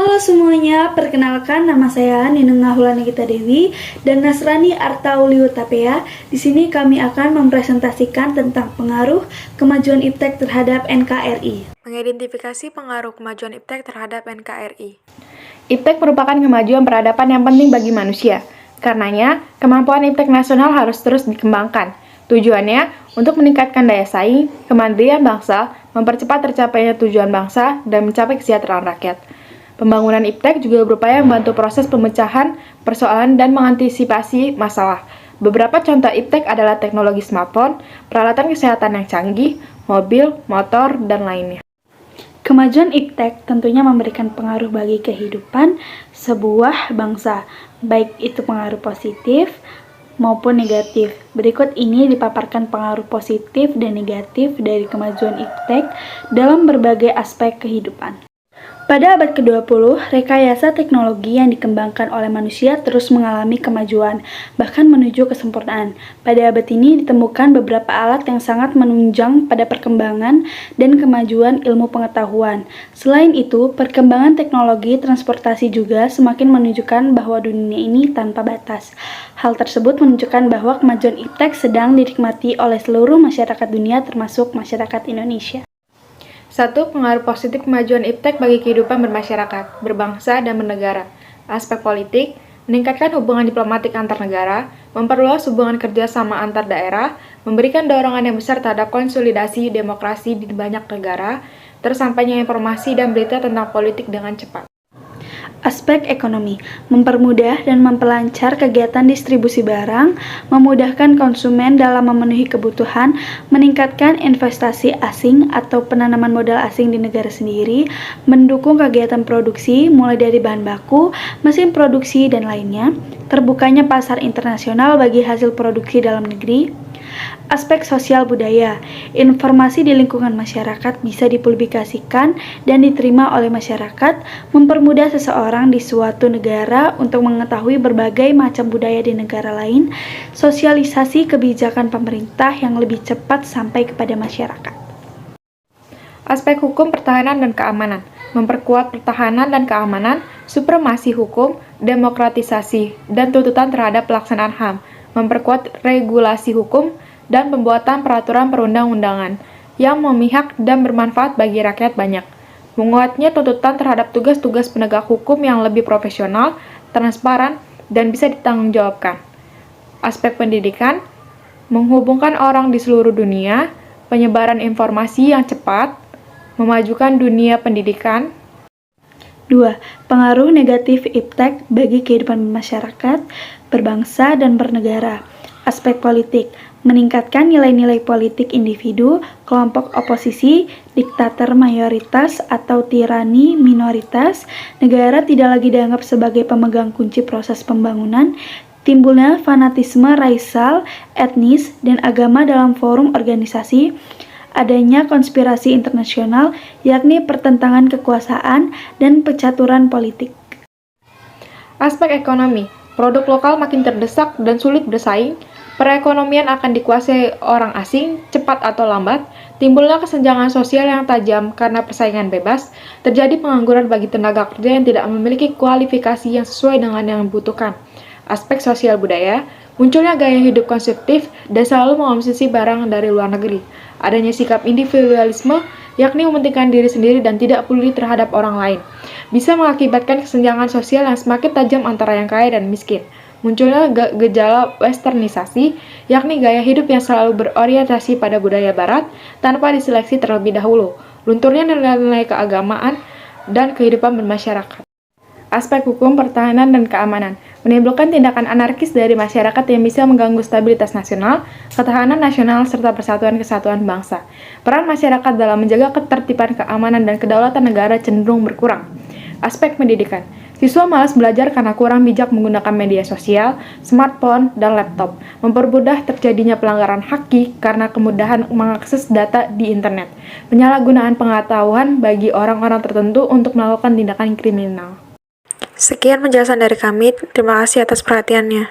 Halo semuanya, perkenalkan nama saya Ninung Nahulani Gita Dewi dan Nasrani Artauliu Tapea. Di sini kami akan mempresentasikan tentang pengaruh kemajuan iptek terhadap NKRI. Mengidentifikasi pengaruh kemajuan iptek terhadap NKRI. Iptek merupakan kemajuan peradaban yang penting bagi manusia. Karenanya, kemampuan iptek nasional harus terus dikembangkan. Tujuannya untuk meningkatkan daya saing, kemandirian bangsa, mempercepat tercapainya tujuan bangsa, dan mencapai kesejahteraan rakyat. Pembangunan iptek juga berupaya membantu proses pemecahan persoalan dan mengantisipasi masalah. Beberapa contoh iptek adalah teknologi smartphone, peralatan kesehatan yang canggih, mobil, motor, dan lainnya. Kemajuan iptek tentunya memberikan pengaruh bagi kehidupan sebuah bangsa, baik itu pengaruh positif maupun negatif. Berikut ini dipaparkan pengaruh positif dan negatif dari kemajuan iptek dalam berbagai aspek kehidupan. Pada abad ke-20, rekayasa teknologi yang dikembangkan oleh manusia terus mengalami kemajuan, bahkan menuju kesempurnaan. Pada abad ini ditemukan beberapa alat yang sangat menunjang pada perkembangan dan kemajuan ilmu pengetahuan. Selain itu, perkembangan teknologi transportasi juga semakin menunjukkan bahwa dunia ini tanpa batas. Hal tersebut menunjukkan bahwa kemajuan iptek sedang dinikmati oleh seluruh masyarakat dunia termasuk masyarakat Indonesia. 1. Pengaruh positif kemajuan iptek bagi kehidupan bermasyarakat, berbangsa, dan bernegara. Aspek politik, meningkatkan hubungan diplomatik antar negara, memperluas hubungan kerjasama antar daerah, memberikan dorongan yang besar terhadap konsolidasi demokrasi di banyak negara, tersampainya informasi dan berita tentang politik dengan cepat. Aspek ekonomi, mempermudah dan memperlancar kegiatan distribusi barang, memudahkan konsumen dalam memenuhi kebutuhan, meningkatkan investasi asing atau penanaman modal asing di negara sendiri, mendukung kegiatan produksi mulai dari bahan baku, mesin produksi, dan lainnya, terbukanya pasar internasional bagi hasil produksi dalam negeri. Aspek sosial budaya, informasi di lingkungan masyarakat bisa dipublikasikan dan diterima oleh masyarakat, mempermudah seseorang di suatu negara untuk mengetahui berbagai macam budaya di negara lain, sosialisasi kebijakan pemerintah yang lebih cepat sampai kepada masyarakat. Aspek hukum, pertahanan, dan keamanan, memperkuat pertahanan dan keamanan, supremasi hukum, demokratisasi, dan tuntutan terhadap pelaksanaan HAM, memperkuat regulasi hukum, dan pembuatan peraturan perundang-undangan yang memihak dan bermanfaat bagi rakyat banyak. Menguatnya tuntutan terhadap tugas-tugas penegak hukum yang lebih profesional, transparan, dan bisa ditanggungjawabkan. Aspek pendidikan, menghubungkan orang di seluruh dunia, penyebaran informasi yang cepat, memajukan dunia pendidikan. 2. Pengaruh negatif iptek bagi kehidupan masyarakat, berbangsa, dan bernegara. Aspek politik, meningkatkan nilai-nilai politik individu, kelompok oposisi, diktator mayoritas atau tirani minoritas, negara tidak lagi dianggap sebagai pemegang kunci proses pembangunan, timbulnya fanatisme racial, etnis, dan agama dalam forum organisasi, adanya konspirasi internasional, yakni pertentangan kekuasaan dan pencaturan politik. Aspek ekonomi, produk lokal makin terdesak dan sulit bersaing, perekonomian akan dikuasai orang asing, cepat atau lambat, timbulnya kesenjangan sosial yang tajam karena persaingan bebas, terjadi pengangguran bagi tenaga kerja yang tidak memiliki kualifikasi yang sesuai dengan yang dibutuhkan. Aspek sosial budaya, munculnya gaya hidup konsumtif dan selalu mengonsumsi barang dari luar negeri. Adanya sikap individualisme, yakni mementingkan diri sendiri dan tidak peduli terhadap orang lain, bisa mengakibatkan kesenjangan sosial yang semakin tajam antara yang kaya dan miskin. Munculnya gejala westernisasi, yakni gaya hidup yang selalu berorientasi pada budaya barat tanpa diseleksi terlebih dahulu. Lunturnya nilai-nilai keagamaan dan kehidupan bermasyarakat. Aspek hukum, pertahanan, dan keamanan, menimbulkan tindakan anarkis dari masyarakat yang bisa mengganggu stabilitas nasional, ketahanan nasional, serta persatuan kesatuan bangsa. Peran masyarakat dalam menjaga ketertiban, keamanan, dan kedaulatan negara cenderung berkurang. Aspek pendidikan, siswa malas belajar karena kurang bijak menggunakan media sosial, smartphone, dan laptop, mempermudah terjadinya pelanggaran haki karena kemudahan mengakses data di internet, penyalahgunaan pengetahuan bagi orang-orang tertentu untuk melakukan tindakan kriminal. Sekian penjelasan dari kami, terima kasih atas perhatiannya.